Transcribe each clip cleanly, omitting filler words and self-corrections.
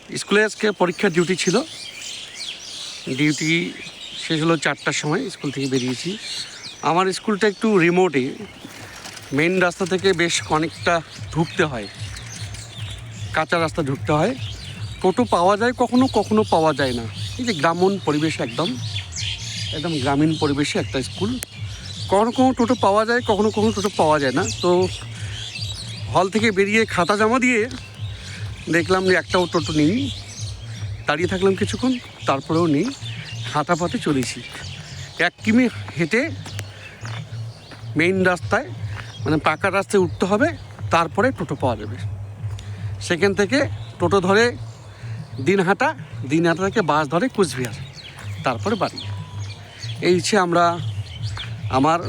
স্কুলে আজকে পরীক্ষার ডিউটি ছিল। ডিউটি শেষ হলো 4টার সময়, স্কুল থেকে বেরিয়েছি। আমার স্কুলটা একটু রিমোটে, মেইন রাস্তা থেকে বেশ অনেকটা ঢুকতে হয়, কাঁচা রাস্তা ঢুকতে হয়। টোটো পাওয়া যায় কখনো কখনো পাওয়া যায় না। এই যে গ্রামীণ পরিবেশ, একদম গ্রামীণ পরিবেশে একটা স্কুল। কখনো কখনো টোটো পাওয়া যায়, কখনো কখনো টোটো পাওয়া যায় না। তো হল থেকে বেরিয়ে খাতা জমা দিয়ে দেখলাম যে একটাও টোটো নেই। দাঁড়িয়ে থাকলাম কিছুক্ষণ, তারপরেও নেই। হাঁটা পথে চলেছি। 1 কিমি হেঁটে মেইন রাস্তায়, মানে পাকা রাস্তায় উঠতে হবে, তারপরে টোটো পাওয়া যাবে। সেখান থেকে টোটো ধরে দিনহাটা থেকে বাস ধরে কুচবিহার, তারপরে বাড়ি। এই হচ্ছে আমার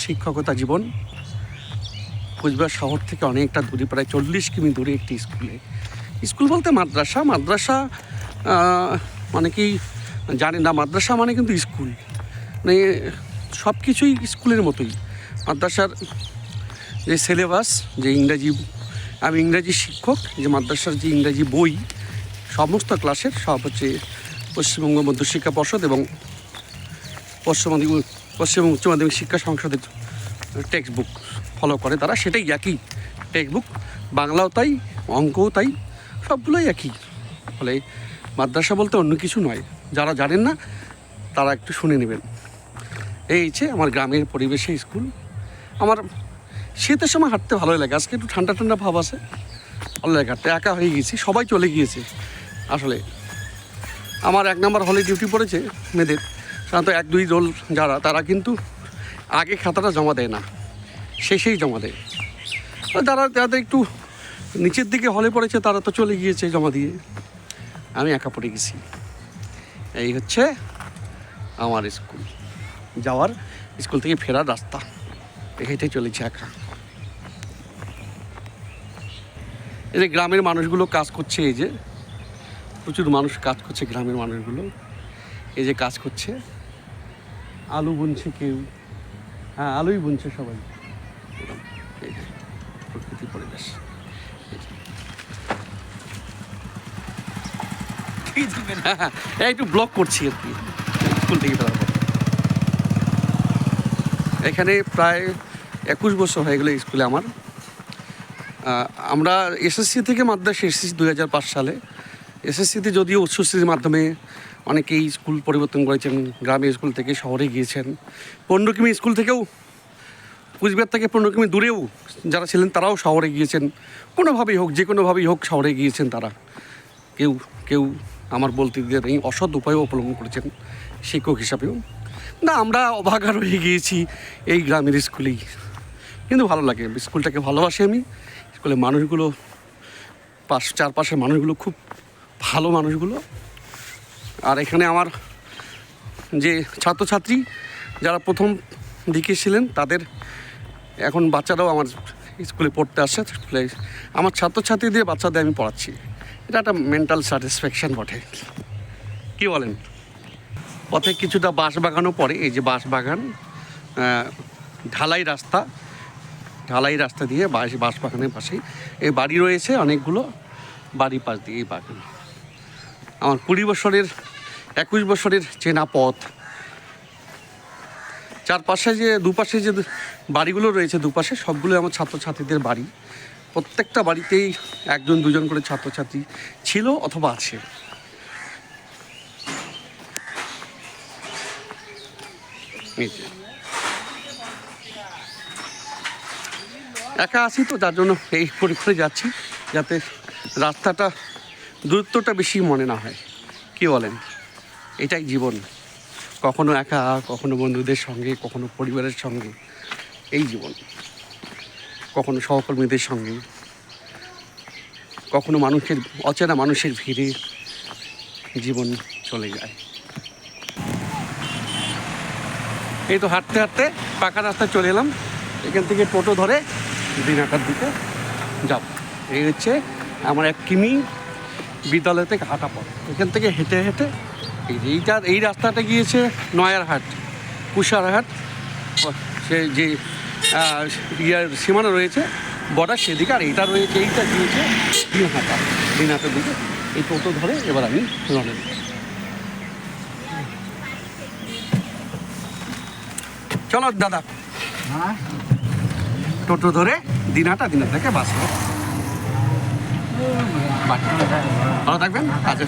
শিক্ষকতা জীবন। কুচবিহার শহর থেকে অনেকটা দূরে, প্রায় 40 কিমি দূরে একটি স্কুল বলতে মাদ্রাসা অনেকেই জানে না। মাদ্রাসা মানে কিন্তু স্কুল, মানে সব কিছুই স্কুলের মতোই। মাদ্রাসার যে সিলেবাস, যে আমি ইংরাজি শিক্ষক, যে মাদ্রাসার যে ইংরাজি বই সমস্ত ক্লাসের সব হচ্ছে পশ্চিমবঙ্গ মধ্যশিক্ষা পর্ষদ এবং পশ্চিমবঙ্গ উচ্চ মাধ্যমিক শিক্ষা সংসদের টেক্সট বুক ফলো করে তারা। সেটাই একই টেক্সট বুক, বাংলাও তাই, অঙ্কও তাই, সবগুলোই একই। ফলে মাদ্রাসা বলতে অন্য কিছু নয়। যারা জানেন না তারা একটু শুনে নেবেন। এই হচ্ছে আমার গ্রামের পরিবেশে স্কুল। আমার শীতের সময় হাঁটতে ভালোই লাগে। আজকে একটু ঠান্ডা ঠান্ডা ভাব আছে, ভালো লাগে হাঁটতে। একা হয়ে গেছি, সবাই চলে গিয়েছে। আসলে আমার 1 নম্বর হলে ডিউটি পড়েছে মেয়েদের। সাধারণত 1-2 রোল যারা, তারা কিন্তু আগে খাতাটা জমা দেয় না, শেষেই জমা দেয়। যাদের একটু নিচের দিকে হলে পড়েছে তারা তো চলে গিয়েছে জমা দিয়ে। আমি একা পড়ে গেছি। এই হচ্ছে আমার স্কুল থেকে ফেরার রাস্তা। হেঁটে চলেছে একা। এই যে গ্রামের মানুষগুলো কাজ করছে, এই যে প্রচুর মানুষ কাজ করছে গ্রামের মানুষগুলো। এই যে কাজ করছে, আলু বুনছে কেউ, হ্যাঁ আলুই বুনছে সবাই। এই যে প্রকৃতি পরিবেশ। হ্যাঁ, একটু ব্লগ করছি আর কি স্কুল থেকে ফেরার পর। এখানে প্রায় 21 বছর হয়ে গেলো স্কুলে আমার। আমরা এসএসসি থেকে মাদ্রাসা এসেছি 2005 সালে। এসএসসিতে যদিও উচ্চশ্রেণীর মাধ্যমে অনেকেই স্কুল পরিবর্তন করেছেন, গ্রামের স্কুল থেকে শহরে গিয়েছেন। 15 কিমি স্কুল থেকেও, কুচবিহার থেকে 15 কিমি দূরেও যারা ছিলেন তারাও শহরে গিয়েছেন। কোনোভাবেই হোক, যে কোনোভাবেই হোক শহরে গিয়েছেন তারা। কেউ আমার বলতে দিয়ে নেই, অসৎ উপায়ও অবলম্বন করেছেন শিক্ষক হিসাবেও। না, আমরা অভাগা রয়ে গিয়েছি এই গ্রামের স্কুলেই। কিন্তু ভালো লাগে, স্কুলটাকে ভালোবাসি আমি। স্কুলের মানুষগুলো, চারপাশের মানুষগুলো খুব ভালো মানুষগুলো। আর এখানে আমার যে ছাত্রছাত্রী যারা প্রথম দিকে ছিলেন, তাদের এখন বাচ্চারাও আমার স্কুলে পড়তে আসে। আমার ছাত্রছাত্রীদের বাচ্চাদের আমি পড়াচ্ছি। এটা একটা মেন্টাল স্যাটিসফ্যাকশান বটে, কী বলেন? পথে কিছুটা বাঁশবাগানও পড়ে। এই যে বাঁশবাগান, ঢালাই রাস্তা দিয়ে বাঁশবাগানের পাশেই এই বাড়ি রয়েছে অনেকগুলো। বাড়ির পাশ দিয়ে এই বাগান। আমার 21 বছরের চেনা পথ। চারপাশে যে দুপাশে যে বাড়িগুলো রয়েছে, দুপাশে সবগুলো আমার ছাত্রছাত্রীদের বাড়ি। প্রত্যেকটা বাড়িতেই 1-2 করে ছাত্রছাত্রী ছিল অথবা আছে। একা আছি তো, যার জন্য এই করে যাচ্ছি, যাতে রাস্তাটা দূরত্বটা বেশি মনে না হয়। কি বলেন? এটাই জীবন। কখনো একা, কখনো বন্ধুদের সঙ্গে, কখনো পরিবারের সঙ্গে। এই জীবন। কখনো সহকর্মীদের সঙ্গে, কখনো অচেনা মানুষের ভিড়ে জীবন চলে যায়। এই তো হাঁটতে হাঁটতে পাকা রাস্তায় চলে এলাম। এখান থেকে টোটো ধরে দিনহাটার দিকে যাব। এই হচ্ছে আমার 1 কিমি বিদ্যালয় থেকে হাঁটা পথ। এখান থেকে হেঁটে হেঁটে এই রাস্তাটা গিয়েছে নয়ারহাট, কুশারহাট, সে যে সীমানা রয়েছে বর্ডার সেদিকে, আর এইটা রয়েছে, এইটা দিয়েছে দিনহাটার দিকে। এই টোটো ধরে এবার আমি রওনা দিই। চলো দাদা, টোটো ধরে দিনহাটা থেকে বাস করে। ভালো থাকবেন, আজকে